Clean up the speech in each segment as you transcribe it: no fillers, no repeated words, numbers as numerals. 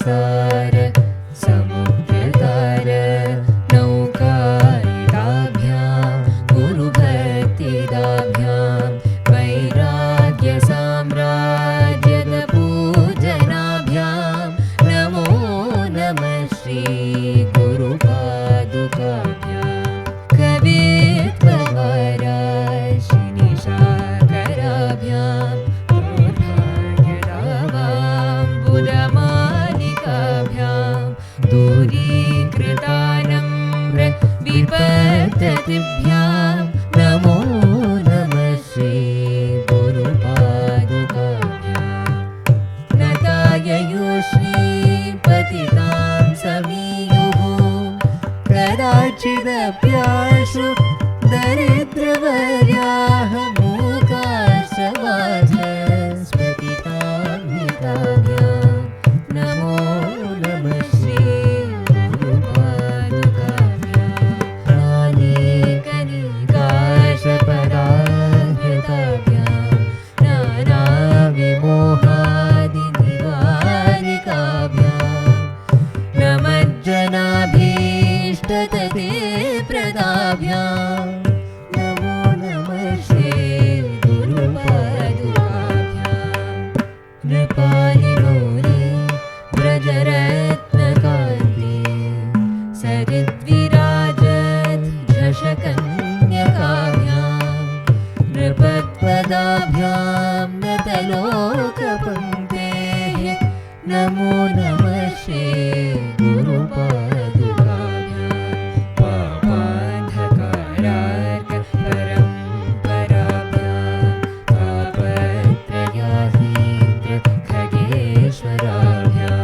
सार समुद्रतार नौकायिताभ्यां गुरुभक्तिदाभ्यां वैराग्यसाम्राज्यदपूजनाभ्यां नमो नमः श्री गुरुपादुकाभ्यां कवित्ववाराशिनिशाकराभ्यां बुधमालिकाभ्यां दूरीकृतानम्र विपत्तिभ्यां नमो नमः श्री गुरुपादुकाभ्यां नताययो श्रीपतितां समीयुः कदाचिदप्याशु दरिद्रवर्याः मूकाश्रवाचस्पतितां हिताभ्यां नमो नमः श्री गुरुपादुकाभ्यां नानेकनिकाशपदाहृताभ्यां नानाविमोहादिनिवारिकाभ्यां नमज्जनाभीष्टतते प्रदाभ्यां नमो नमः श्री गुरुपादुकाभ्यां नृपालिमौली व्रजरत्नकान्ति सरिद्विराजत् झषकन्यकाभ्यां नृपत्पदाभ्यां नतलोकपङ्क्तेः नमो नमः श्री गुरुपादुकाभ्यां पापान्धकारार्कपरम्पराभ्यां तापत्रयाहीन्द्र खगेश्वराभ्यां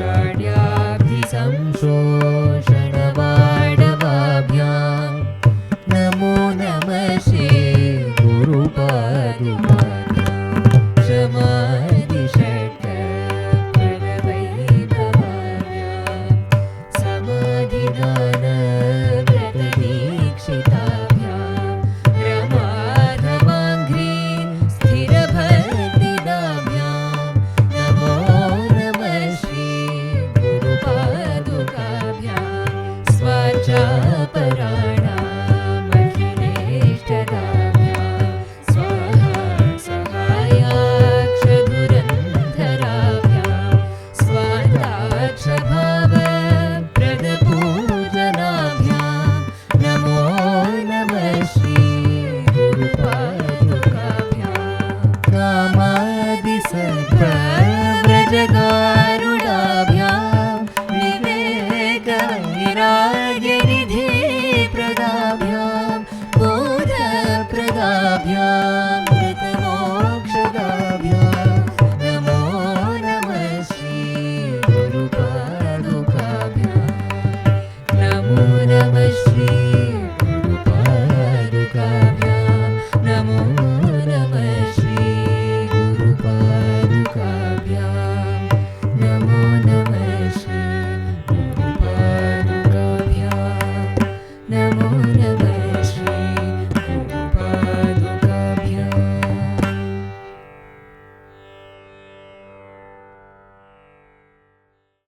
जाड्याभिसंशोषणवाडवाभ्यां नमो नमः श्री गुरुपादुकाभ्यां क्षमादिषट्कप्रवैभवाभ्यां समाधिदानव्रतदीक्षिताभ्यां रमाधवाङ्घ्री स्थिरभक्तिदाभ्यां नमो नमः श्री गुरुपादुकाभ्यां स्वाचापराणामखिलेष्टदाभ्यां स्वाहा सहायाक्षधुरन्धराभ्यां स्वान्ताक्षभावप्रदपूजनाभ्यां नमो नमः श्री गुरुपादुकाभ्यां कामादिसर्वव्रजगारुडाभ्यां विवेकवैराग्यनिधिप्रदाभ्यां बोधप्रदाभ्यां मृतमोक्षदाभ्यां नमो नमः श्री गुरुपादुकाभ्यां नमो नमः श्री